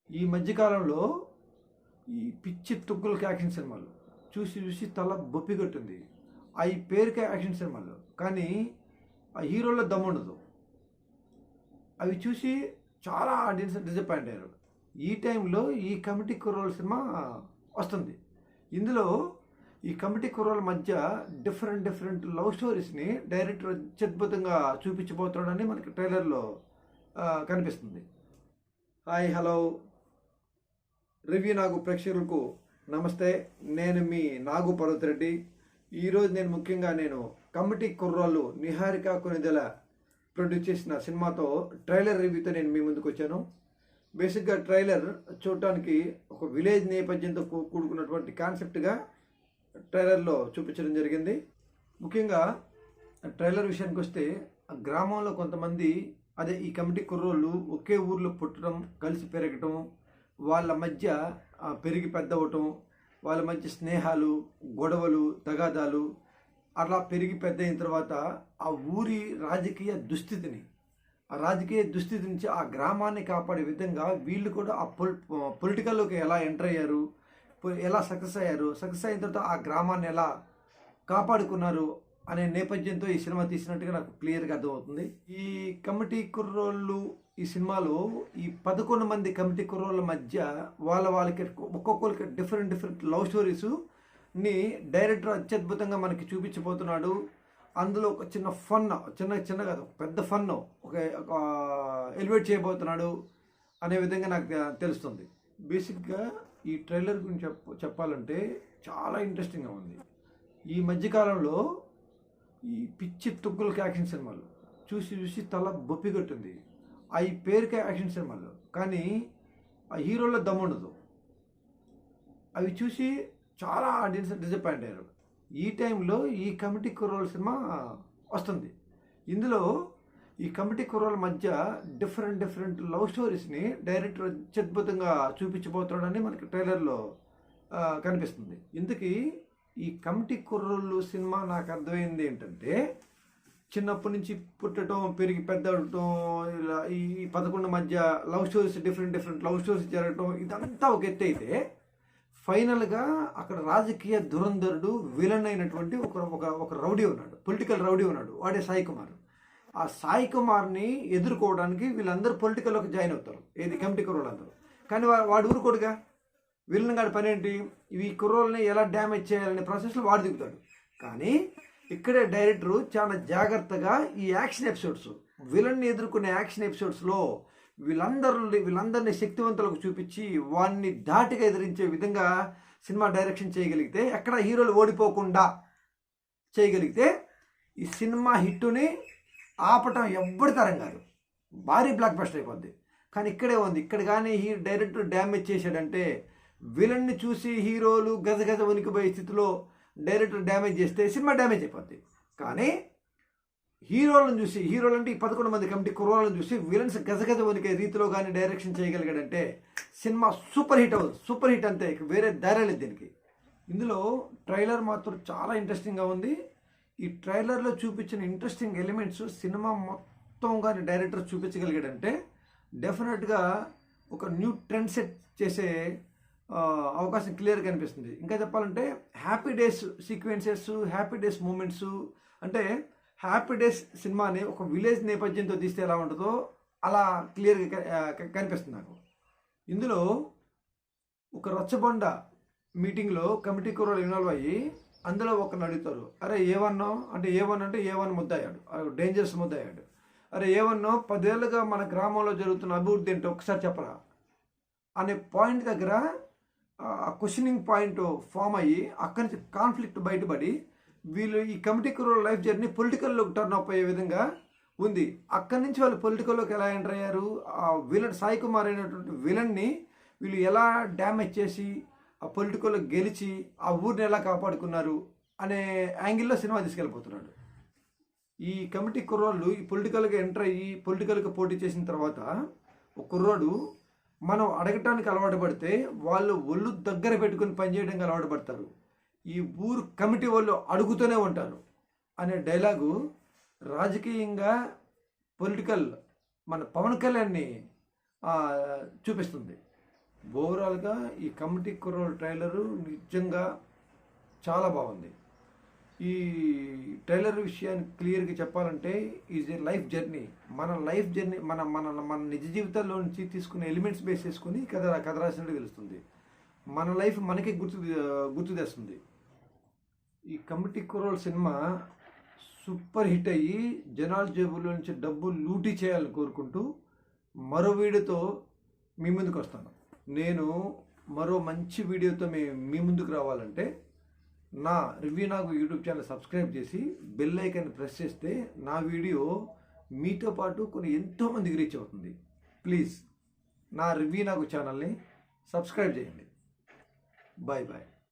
ఈ మధ్యకాలంలో ఈ పిచ్చి తుగ్గులకి యాక్షన్ సినిమాలు చూసి చూసి తల బొప్పి కొట్టింది. అవి పేరుకే యాక్షన్ సినిమాలు, కానీ ఆ హీరోలో దమ్ముండదు. అవి చూసి చాలా ఆడియన్స్ డిసప్పాయింట్ అయ్యారు. ఈ టైంలో ఈ కమిటీ కుర్రోళ్ళ సినిమా వస్తుంది. ఇందులో ఈ కమిటీ కుర్రోళ్ళ మధ్య డిఫరెంట్ లవ్ స్టోరీస్ని డైరెక్టర్ అత్యద్భుతంగా చూపించబోతున్నాడని మనకి ట్రైలర్లో కనిపిస్తుంది. హాయ్, హలో, రివ్యూ నాగు ప్రేక్షకులకు నమస్తే. నేను మీ నాగు పర్వతిరెడ్డి. ఈరోజు నేను కమిటీ కుర్రాళ్ళు నిహారిక కొనిదెల ప్రొడ్యూస్ చేసిన సినిమాతో ట్రైలర్ రివ్యూతో నేను మీ ముందుకు వచ్చాను. బేసిక్గా ట్రైలర్ చూడటానికి ఒక విలేజ్ నేపథ్యంతో కూడుకున్నటువంటి కాన్సెప్ట్గా ట్రైలర్లో చూపించడం జరిగింది. ముఖ్యంగా ట్రైలర్ విషయానికి వస్తే, ఆ గ్రామంలో కొంతమంది, అదే ఈ కమిటీ కుర్రోళ్ళు ఒకే ఊర్లో పుట్టడం, కలిసి పెరగటం, వాళ్ళ మధ్య పెరిగి పెద్దవటం, వాళ్ళ మధ్య స్నేహాలు, గొడవలు, తగాదాలు అట్లా పెరిగి పెద్ద అయిన తర్వాత ఆ ఊరి రాజకీయ దుస్థితి నుంచి ఆ గ్రామాన్ని కాపాడే విధంగా వీళ్ళు కూడా ఆ పొలిటికల్లోకి ఎలా ఎంటర్ అయ్యారు, ఎలా సక్సెస్ అయిన తర్వాత ఆ గ్రామాన్ని ఎలా కాపాడుకున్నారు అనే నేపథ్యంతో ఈ సినిమా తీసినట్టుగా నాకు క్లియర్గా అర్థమవుతుంది. ఈ కమిటీ కుర్రోళ్ళు ఈ సినిమాలో ఈ 11 మంది కమిటీ కుర్రోళ్ళ మధ్య వాళ్ళకి ఒక్కొక్కరికి డిఫరెంట్ లవ్ స్టోరీస్ని డైరెక్టర్ అత్యద్భుతంగా మనకి చూపించబోతున్నాడు. అందులో ఒక చిన్న కాదు, పెద్ద ఫన్ ఒక ఎలివేట్ చేయబోతున్నాడు అనే విధంగా నాకు తెలుస్తుంది. బేసిక్గా ఈ ట్రైలర్ గురించి చెప్పాలంటే చాలా ఇంట్రెస్టింగ్గా ఉంది. ఈ మధ్యకాలంలో ఈ పిచ్చి తుగ్గులకి యాక్షన్ సినిమాలు చూసి చూసి తల బొప్పి కొట్టింది. అవి పేరుకే యాక్షన్ సినిమాలు, కానీ ఆ హీరోలో దమ్ముండదు. అవి చూసి చాలా ఆడియన్స్ డిసప్పాయింట్ అయ్యారు. ఈ టైంలో ఈ కమిటీ కుర్రోళ్ళ సినిమా వస్తుంది. ఇందులో ఈ కమిటీ కుర్రోళ్ళ మధ్య డిఫరెంట్ లవ్ స్టోరీస్ని డైరెక్టర్ అత్యద్భుతంగా చూపించబోతున్నాడని మనకి ట్రైలర్లో కనిపిస్తుంది. ఇందుకీ ఈ కమిటీ కుర్రోళ్ళు సినిమా నాకు అర్థమైంది ఏంటంటే, చిన్నప్పటి నుంచి పుట్టడం, పెరిగి పెద్ద అవటం, ఇలా ఈ 11 మధ్య love stories, different love stories జరగటం, ఇదంతా ఒక ఎత్తు అయితే, ఫైనల్గా అక్కడ రాజకీయ ధురంధరుడు, విలన్ అయినటువంటి ఒక రౌడీ ఉన్నాడు, పొలిటికల్ రౌడీ ఉన్నాడు. వాడే సాయి కుమార్. ఆ సాయి కుమార్ని ఎదుర్కోవడానికి వీళ్ళందరూ పొలిటికల్లోకి జాయిన్ అవుతారు, ఏది కమిటీ కుర్రోళ్ళు అందరూ. కానీ వాడు ఊరుకోడుగా. విలన్ గాడి పని ఏంటి, ఈ కుర్రోళ్ళని ఎలా డ్యామేజ్ చేయాలనే ప్రాసెస్లో వాడు దిగుతాడు. కానీ ఇక్కడే డైరెక్టరు చాలా జాగ్రత్తగా ఈ యాక్షన్ ఎపిసోడ్స్, విలన్ని ఎదుర్కొనే యాక్షన్ ఎపిసోడ్స్లో వీళ్ళందరినీ శక్తివంతులకు చూపించి వాడిని ధాటిగా ఎదిరించే విధంగా సినిమా డైరెక్షన్ చేయగలిగితే, ఎక్కడ హీరోలు ఓడిపోకుండా చేయగలిగితే, ఈ సినిమా హిట్టుని ఆపటం ఎవ్వడి తరం కాదు, భారీ బ్లాక్ బస్టర్ అయిపోద్ది. కానీ ఇక్కడే ఉంది. ఇక్కడ కానీ డైరెక్టర్ డ్యామేజ్ చేశాడంటే, విలన్ని చూసి హీరోలు గజగజ వణికిపోయే స్థితిలో డైరెక్టర్ డ్యామేజ్ చేస్తే సినిమా డ్యామేజ్ అయిపోద్ది. కానీ హీరోలు అంటే ఈ 11 మంది కమిటీ కుర్రోళ్ళని చూసి విలన్స్ గజగజ వణికే రీతిలో కానీ డైరెక్షన్ చేయగలిగాడంటే సినిమా సూపర్ హిట్ అంతే, వేరే దారే లేదు దీనికి. ఇందులో ట్రైలర్ మాత్రం చాలా ఇంట్రెస్టింగ్గా ఉంది. ఈ ట్రైలర్లో చూపించిన ఇంట్రెస్టింగ్ ఎలిమెంట్స్ సినిమా మొత్తం కానీ డైరెక్టర్ చూపించగలిగాడంటే డెఫినెట్గా ఒక న్యూ ట్రెండ్ సెట్ చేసే అవకాశం క్లియర్గా కనిపిస్తుంది. ఇంకా చెప్పాలంటే హ్యాపీ డేస్ సీక్వెన్సెస్, హ్యాపీ డేస్ మూమెంట్స్, అంటే హ్యాపీ డేస్ సినిమాని ఒక విలేజ్ నేపథ్యంతో తీస్తే ఎలా ఉంటుందో అలా క్లియర్గా కనిపిస్తుంది నాకు. ఇందులో ఒక రచ్చబండ మీటింగ్లో కమిటీ కుర్రోళ్ళు ఇన్వాల్వ్ అయ్యి అందులో ఒకరిని అడుగుతారు, అరే ఏవన్నో అంటే ఏ1 ముద్దయ్యాడు, డేంజరస్ ముద్దయ్యాడు. అరే ఏవన్నో 10 ఏళ్ళుగా మన గ్రామంలో జరుగుతున్న అభివృద్ధి ఏంటో ఒకసారి చెప్పరా అనే పాయింట్ దగ్గర ఆ క్వశ్చనింగ్ పాయింట్ ఫామ్ అయ్యి అక్కడి నుంచి కాన్ఫ్లిక్ట్ బయటపడి వీళ్ళు ఈ కమిటీ కుర్రోళ్ళ లైఫ్ జర్నీ పొలిటికల్లోకి టర్న్ అప్ అయ్యే విధంగా ఉంది. అక్కడి నుంచి వాళ్ళు పొలిటికల్లోకి ఎలా ఎంటర్ అయ్యారు, ఆ విలన్ సాయి కుమార్ అయినటువంటి విలన్ని వీళ్ళు ఎలా డ్యామేజ్ చేసి ఆ పొలిటికల్లో గెలిచి ఆ ఊరిని ఎలా కాపాడుకున్నారు అనే యాంగిల్లో సినిమా తీసుకెళ్ళిపోతున్నాడు. ఈ కమిటీ కుర్రోళ్ళు ఈ పొలిటికల్గా ఎంటర్ అయ్యి పొలిటికల్గా పోటీ చేసిన తర్వాత ఒక కుర్రోడు మనం అడగటానికి అలవాటు పడితే వాళ్ళు ఒళ్ళు దగ్గర పెట్టుకుని పనిచేయడానికి అలవాటు పడతారు, ఈ ఊరు కమిటీ వాళ్ళు అడుగుతూనే ఉంటారు అనే డైలాగు రాజకీయంగా పొలిటికల్ మన పవన్ కళ్యాణ్ని చూపిస్తుంది. ఓవరాల్గా ఈ కమిటీ కుర్రోడు ట్రైలరు నిజంగా చాలా బాగుంది. ఈ ట్రైలర్ విషయాన్ని క్లియర్గా చెప్పాలంటే ఈజ్ ఏ లైఫ్ జర్నీ. మన లైఫ్ జర్నీ మన మన మన నిజ జీవితాల్లో నుంచి తీసుకునే ఎలిమెంట్స్ బేస్ చేసుకుని కథ రాసినట్టు తెలుస్తుంది. మన లైఫ్ మనకే గుర్తు తెస్తుంది. ఈ కమిటీ కుర్రోడు సినిమా సూపర్ హిట్ అయ్యి జనాల జేబులో నుంచి డబ్బు లూటీ చేయాలని కోరుకుంటూ మరో వీడియోతో మీ ముందుకు వస్తాను. నేను మరో మంచి వీడియోతో మీ ముందుకు రావాలంటే నా రివ్యూ నాకు యూట్యూబ్ ఛానల్ సబ్స్క్రైబ్ చేసి బెల్ ఐకాన్ ప్రెస్ చేస్తే నా వీడియో మీతో పాటు కొన్ని ఎంతోమందికి రీచ్ అవుతుంది. ప్లీజ్ నా రివ్యూ నాకు ఛానల్ని సబ్స్క్రైబ్ చేయండి. Bye bye.